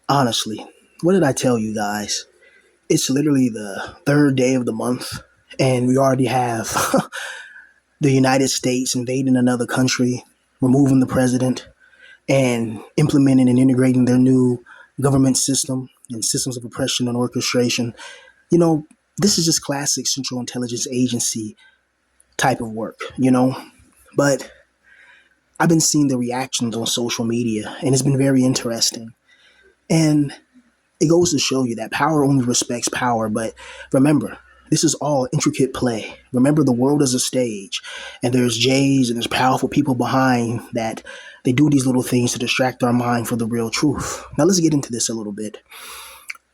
Honestly, what did I tell you guys? It's literally the third day of the month, and we already have the United States invading another country, removing the president, and implementing and integrating their new government system and systems of oppression and orchestration. You know, this is just classic Central Intelligence Agency type of work, But I've been seeing the reactions on social media, and it's been very interesting. And it goes to show you that power only respects power. But remember, this is all intricate play. Remember, the world is a stage, and there's Jays and there's powerful people behind that. They do these little things to distract our mind from the real truth. Now, let's get into this a little bit.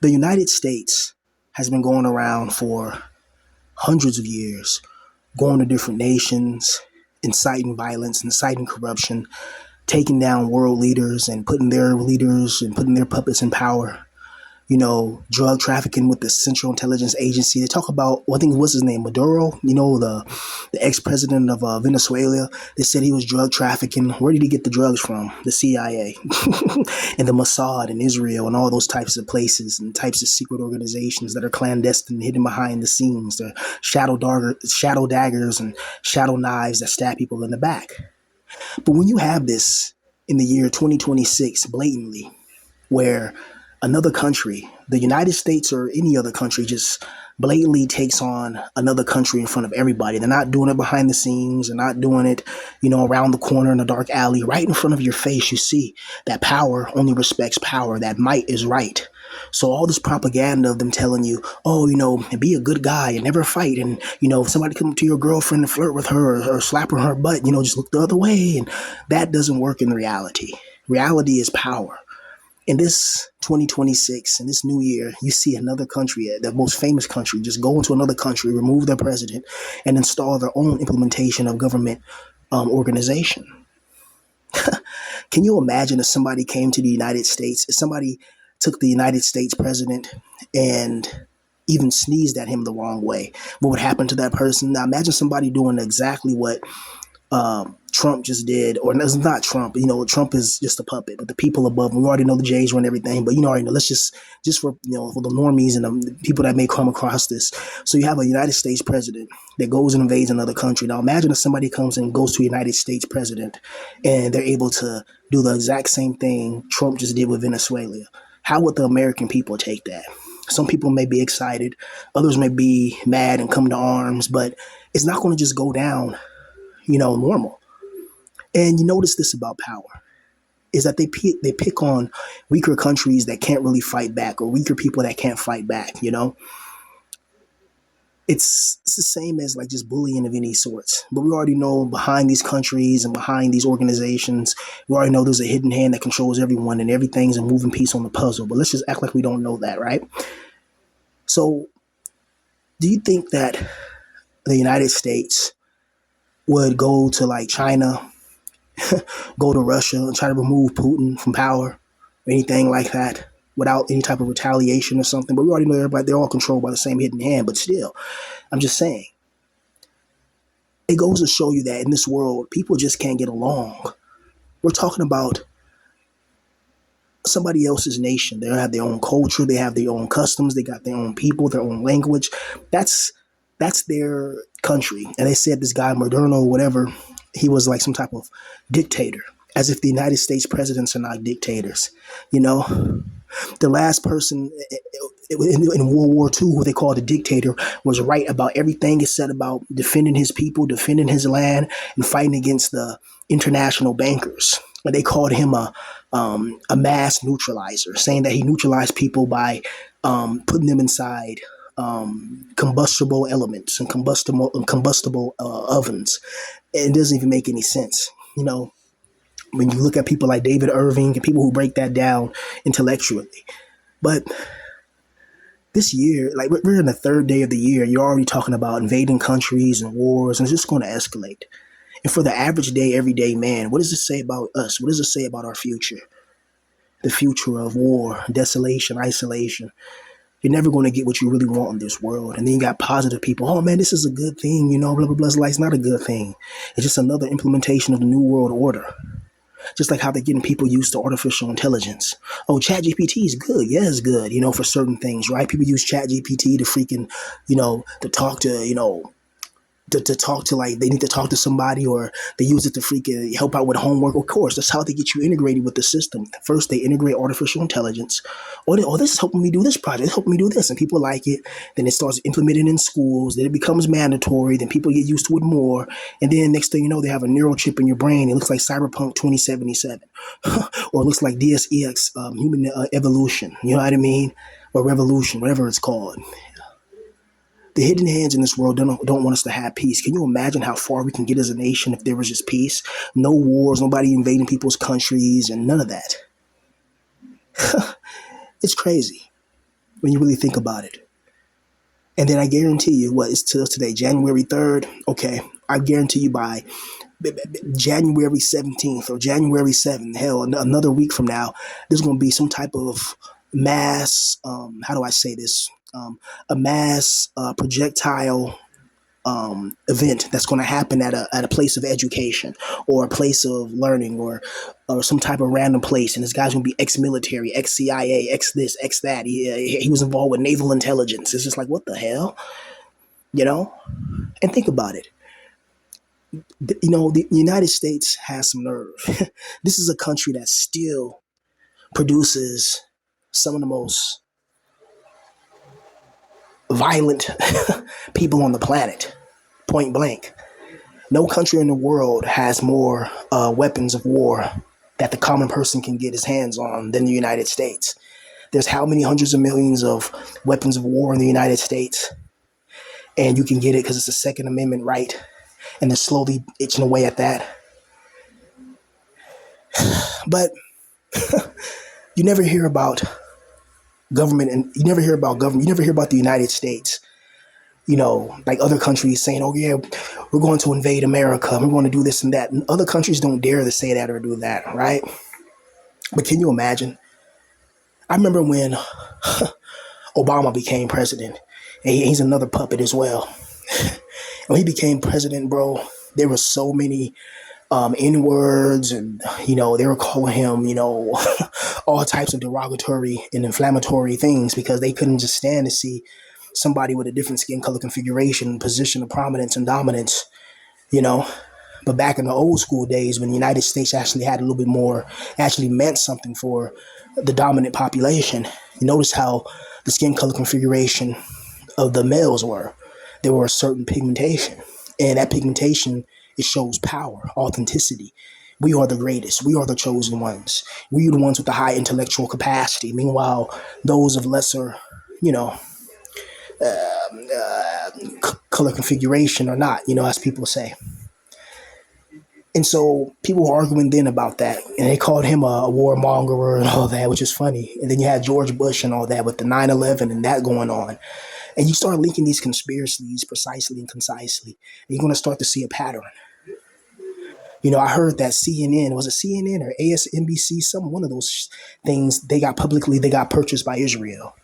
The United States has been going around for hundreds of years, going to different nations, inciting violence, inciting corruption, taking down world leaders and putting their leaders and putting their puppets in power. Drug trafficking with the Central Intelligence Agency. They talk about, well, I think what's his name, Maduro, the ex-president of Venezuela. They said he was drug trafficking. Where did he get the drugs from? The CIA and the Mossad and Israel and all those types of places and types of secret organizations that are clandestine, hidden behind the scenes. They're shadow daggers and shadow knives that stab people in the back. But when you have this in the year 2026 blatantly, where another country, the United States or any other country, just blatantly takes on another country in front of everybody. They're not doing it behind the scenes. They're not doing it, around the corner in a dark alley. Right in front of your face, you see that power only respects power, that might is right. So all this propaganda of them telling you, oh, be a good guy and never fight. And, if somebody come to your girlfriend and flirt with her or slap her on her butt, just look the other way. And that doesn't work in reality. Reality is power. In this 2026, in this new year, you see another country, the most famous country, just go into another country, remove their president, and install their own implementation of government organization. Can you imagine if somebody came to the United States, if somebody took the United States president and even sneezed at him the wrong way? What would happen to that person? Now imagine somebody doing exactly what Trump just did, or it's not Trump. Trump is just a puppet, but the people above him, we already know the Jays run everything. But already know. Let's just for for the normies and the people that may come across this. So you have a United States president that goes and invades another country. Now imagine if somebody comes and goes to a United States president, and they're able to do the exact same thing Trump just did with Venezuela. How would the American people take that? Some people may be excited, others may be mad and come to arms, but it's not going to just go down, normal. And you notice this about power is that they pick on weaker countries that can't really fight back, or weaker people that can't fight back. It's the same as like just bullying of any sorts. But we already know behind these countries and behind these organizations, we already know there's a hidden hand that controls everyone, and everything's a moving piece on the puzzle. But let's just act like we don't know that, right? So, do you think that the United States would go to like China, go to Russia and try to remove Putin from power or anything like that without any type of retaliation or something? But we already know everybody, they're all controlled by the same hidden hand. But still, I'm just saying, it goes to show you that in this world, people just can't get along. We're talking about somebody else's nation. They have their own culture. They have their own customs. They got their own people, their own language. That's their country. And they said this guy, Moderno or whatever, he was like some type of dictator, as if the United States presidents are not dictators. The last person in World War II, who they called a dictator, was right about everything he said about defending his people, defending his land, and fighting against the international bankers. But they called him a mass neutralizer, saying that he neutralized people by putting them inside combustible elements and combustible ovens. It doesn't even make any sense. When you look at people like David Irving and people who break that down intellectually. But this year, like we're in the third day of the year, you're already talking about invading countries and wars, and it's just going to escalate. And for the average day, everyday man, what does it say about us? What does it say about our future? The future of war, desolation, isolation. You're never going to get what you really want in this world. And then you got positive people. Oh, man, this is a good thing, blah, blah, blah. It's not a good thing. It's just another implementation of the New World Order. Just like how they're getting people used to artificial intelligence. Oh, ChatGPT is good. Yeah, it's good, for certain things, right? People use ChatGPT to freaking, to talk to, to talk to, like, they need to talk to somebody, or they use it to freaking help out with homework. Of course, that's how they get you integrated with the system. First, they integrate artificial intelligence. Oh, this is helping me do this project. It's helping me do this. And people like it. Then it starts implemented in schools. Then it becomes mandatory. Then people get used to it more. And then next thing you know, they have a neural chip in your brain. It looks like Cyberpunk 2077 or it looks like DSEX, human evolution. You know what I mean? Or revolution, whatever it's called. The hidden hands in this world don't want us to have peace. Can you imagine how far we can get as a nation if there was just peace? No wars, nobody invading people's countries, and none of that. It's crazy when you really think about it. And then I guarantee you, what is today, January 3rd? Okay, I guarantee you by January 17th or January 7th, hell, another week from now, there's going to be some type of mass, how do I say this? A mass projectile event that's going to happen at a place of education or a place of learning or some type of random place. And this guy's going to be ex-military, ex-CIA, ex-this, ex-that. He was involved with naval intelligence. It's just like, what the hell? And think about it. The United States has some nerve. This is a country that still produces some of the most violent people on the planet, point blank. No country in the world has more weapons of war that the common person can get his hands on than the United States. There's how many hundreds of millions of weapons of war in the United States? And you can get it because it's a Second Amendment right. And they're slowly itching away at that. But you never hear about government, and you never hear about the United States, like other countries saying, oh yeah, we're going to invade America, we're going to do this and that. And other countries don't dare to say that or do that, right? But can you imagine? I remember when Obama became president, and he's another puppet as well. When he became president, bro, there were so many N-words, and they were calling him all types of derogatory and inflammatory things because they couldn't just stand to see somebody with a different skin color configuration, position of prominence and dominance. But back in the old school days, when the United States actually had a little bit more, actually meant something for the dominant population, you notice how the skin color configuration of the males were. There were a certain pigmentation, and that pigmentation, it shows power, authenticity. We are the greatest. We are the chosen ones. We are the ones with the high intellectual capacity. Meanwhile, those of lesser, color configuration are not, as people say. And so people were arguing then about that, and they called him a warmonger and all that, which is funny. And then you had George Bush and all that with the 9/11 and that going on. And you start linking these conspiracies precisely and concisely, and you're going to start to see a pattern. I heard that CNN, was it CNN or ASNBC, one of those things, they got purchased by Israel.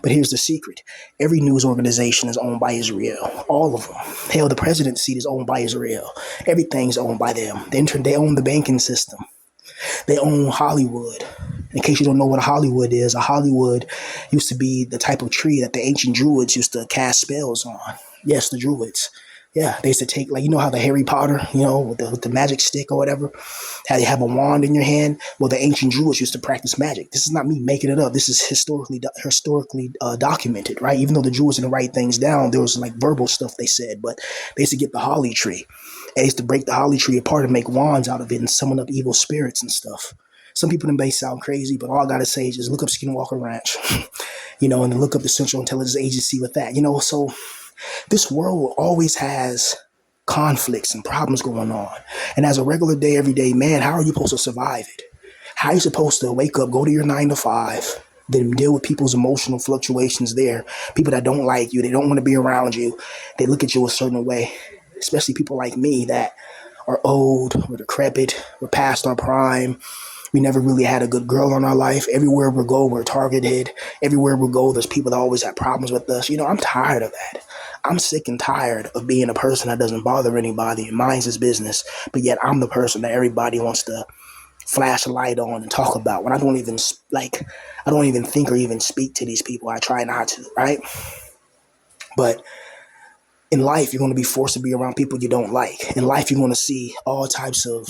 But here's the secret. Every news organization is owned by Israel. All of them. Hell, the presidency is owned by Israel. Everything's owned by them. They own the banking system. They own Hollywood. In case you don't know what a Hollywood is, a Hollywood used to be the type of tree that the ancient Druids used to cast spells on. Yes, the Druids. Yeah, they used to take, like, how the Harry Potter, with the magic stick or whatever, how they have a wand in your hand. Well, the ancient Druids used to practice magic. This is not me making it up. This is historically documented, right? Even though the Druids didn't write things down, there was like verbal stuff they said, but they used to get the holly tree. They used to break the holly tree apart and make wands out of it and summon up evil spirits and stuff. Some people may sound crazy, but all I gotta say is just look up Skinwalker Ranch, and look up the Central Intelligence Agency with that, So this world always has conflicts and problems going on. And as a regular day, everyday man, how are you supposed to survive it? How are you supposed to wake up, go to your 9 to 5, then deal with people's emotional fluctuations there? People that don't like you, they don't want to be around you. They look at you a certain way, especially people like me that are old, we're decrepit, we're past our prime. We never really had a good girl in our life. Everywhere we go, we're targeted. Everywhere we go, there's people that always have problems with us. I'm tired of that. I'm sick and tired of being a person that doesn't bother anybody and minds his business, but yet I'm the person that everybody wants to flash a light on and talk about when I don't even think or even speak to these people. I try not to, right? But in life, you're going to be forced to be around people you don't like. In life, you're going to see all types of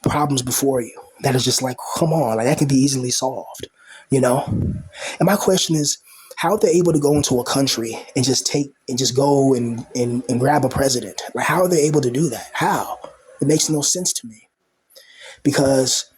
problems before you that is just like, come on, like that can be easily solved, you know? And my question is, how are they able to go into a country and just go and grab a president? Like, how are they able to do that? How? It makes no sense to me because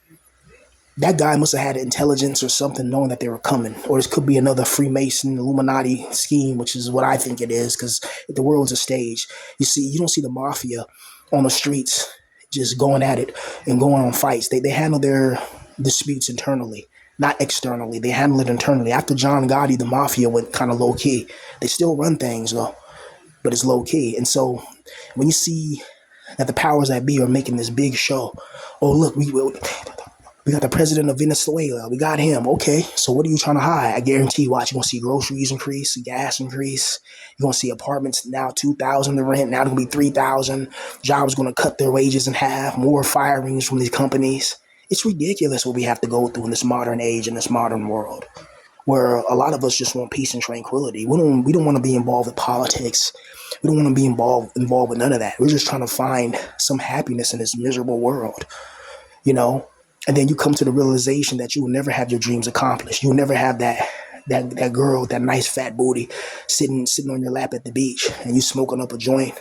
that guy must have had intelligence or something knowing that they were coming. Or this could be another Freemason Illuminati scheme, which is what I think it is, because the world's a stage. You don't see the mafia on the streets just going at it and going on fights. They handle their disputes internally, not externally. They handle it internally. After John Gotti, the mafia went kind of low key. They still run things though, but it's low key. And so when you see that the powers that be are making this big show, oh look, we got the president of Venezuela. We got him. Okay, so what are you trying to hide? I guarantee you, watch, you're going to see groceries increase, gas increase. You're going to see apartments now $2,000 to rent. Now it's going to be $3,000. Jobs going to cut their wages in half. More firings from these companies. It's ridiculous what we have to go through in this modern age, in this modern world, where a lot of us just want peace and tranquility. We don't want to be involved with politics. We don't want to be involved with none of that. We're just trying to find some happiness in this miserable world, you know? And then you come to the realization that you will never have your dreams accomplished. You will never have that girl with that nice fat booty sitting on your lap at the beach and you smoking up a joint.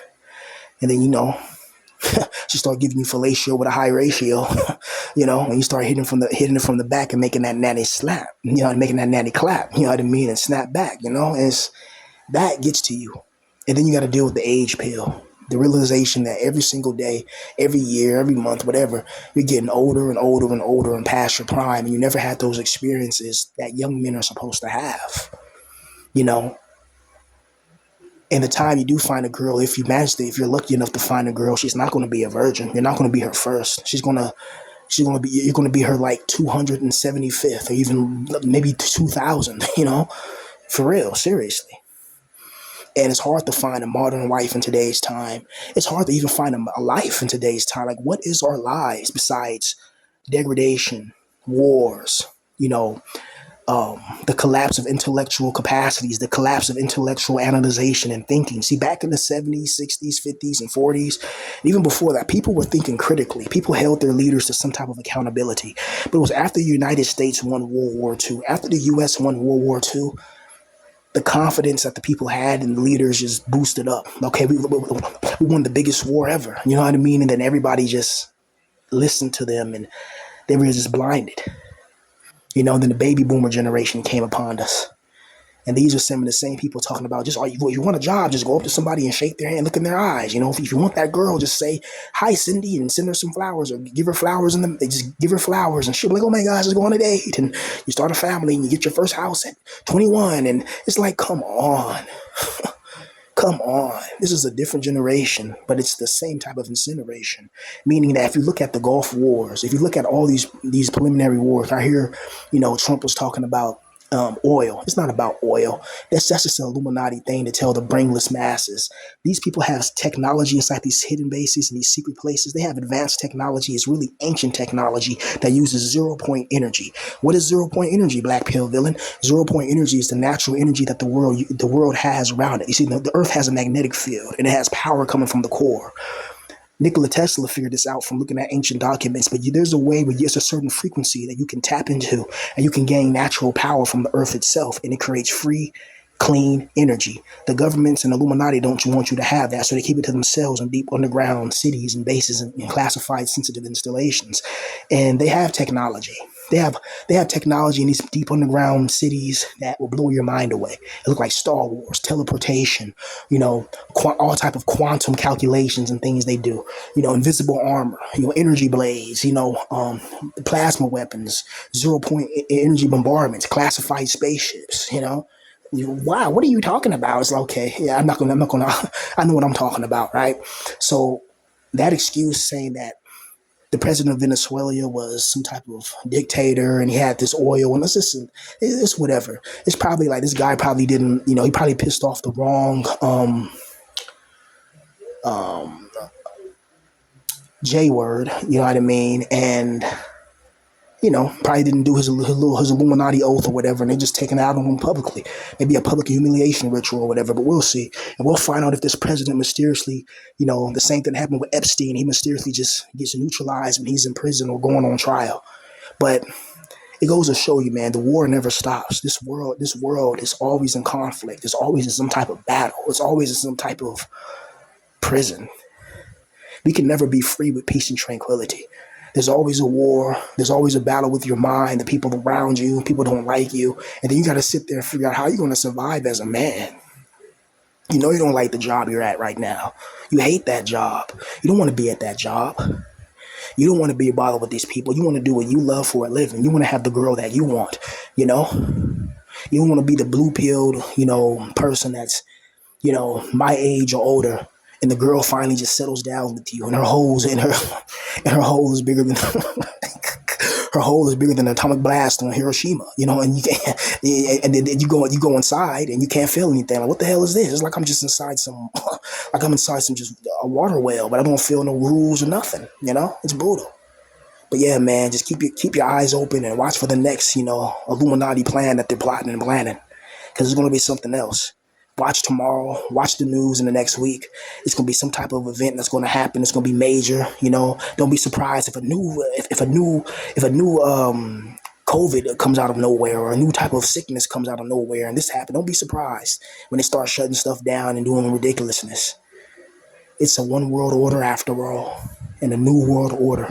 And then, she start giving you fellatio with a high ratio, and you start hitting it from the back and making that nanny slap, and making that nanny clap, you know what I mean? And snap back, that gets to you. And then you got to deal with the age pill. The realization that every single day, every year, every month, whatever, you're getting older and older and older and past your prime, and you never had those experiences that young men are supposed to have, you know. And the time you do find a girl, if you're lucky enough to find a girl, she's not going to be a virgin. You're not going to be her first. You're going to be her like 275th or even maybe 2000, for real, seriously. And it's hard to find a modern wife in today's time. It's hard to even find a life in today's time. Like, what is our lives besides degradation, wars, the collapse of intellectual capacities, the collapse of intellectual analyzation and thinking. See, back in the 70s, 60s, 50s, and 40s, and even before that, people were thinking critically. People held their leaders to some type of accountability. But it was after the United States won World War II, after the U.S. won World War II, the confidence that the people had in the leaders just boosted up. Okay, we won the biggest war ever. You know what I mean? And then everybody just listened to them and they were just blinded. Then the baby boomer generation came upon us. And these are some of the same people talking about just, you want a job, just go up to somebody and shake their hand, look in their eyes. If you want that girl, just say, hi, Cindy, and send her some flowers or give her flowers. And they just give her flowers and she'll be like, oh my gosh, let's go on a date. And you start a family and you get your first house at 21. And it's like, come on. Come on. This is a different generation, but it's the same type of incineration. Meaning that if you look at the Gulf Wars, if you look at all these preliminary wars, I hear, Trump was talking about oil. It's not about oil. That's just an Illuminati thing to tell the brainless masses. These people have technology inside these hidden bases and these secret places. They have advanced technology. It's really ancient technology that uses 0-point energy. What is 0-point energy, Black Pill villain? 0-point energy is the natural energy that the world has around it. You see, the Earth has a magnetic field and it has power coming from the core. Nikola Tesla figured this out from looking at ancient documents, but there's a way where there's a certain frequency that you can tap into and you can gain natural power from the earth itself, and it creates free, clean energy. The governments and Illuminati don't want you to have that, so they keep it to themselves in deep underground cities and bases and classified sensitive installations. And they have technology. They have technology in these deep underground cities that will blow your mind away. It looks like Star Wars, teleportation, all type of quantum calculations and things they do. Invisible armor, energy blades, plasma weapons, 0-point energy bombardments, classified spaceships. Wow, what are you talking about? It's like, okay, yeah, I'm not gonna. I know what I'm talking about, right? So that excuse saying that the president of Venezuela was some type of dictator and he had this oil and it's whatever. It's probably like this guy probably didn't, he probably pissed off the wrong J word, you know what I mean? And, probably didn't do his Illuminati oath or whatever, and they just taking it out on him publicly. Maybe a public humiliation ritual or whatever, but we'll see. And we'll find out if this president mysteriously, the same thing happened with Epstein, he mysteriously just gets neutralized when he's in prison or going on trial. But it goes to show you, man, the war never stops. This world is always in conflict. It's always in some type of battle. It's always in some type of prison. We can never be free with peace and tranquility. There's always a war. There's always a battle with your mind, the people around you. People don't like you. And then you got to sit there and figure out how you're going to survive as a man. You know you don't like the job you're at right now. You hate that job. You don't want to be at that job. You don't want to be bothered with these people. You want to do what you love for a living. You want to have the girl that you want, you know? You don't want to be the blue-pilled, person that's, my age or older, and the girl finally just settles down with you, and her hole is bigger than her hole is bigger than an atomic blast on Hiroshima, and you can't, and then you go inside and you can't feel anything. Like, what the hell is this? It's like I'm just inside like I'm inside some just a water well, but I don't feel no rules or nothing. It's brutal. But yeah, man, just keep your eyes open and watch for the next, Illuminati plan that they're plotting and planning, because it's going to be something else. Watch tomorrow. Watch the news in the next week. It's going to be some type of event that's going to happen. It's going to be major. Don't be surprised if a new COVID comes out of nowhere, or a new type of sickness comes out of nowhere, and this happened. Don't be surprised when they start shutting stuff down and doing ridiculousness. It's a one world order after all, and a new world order.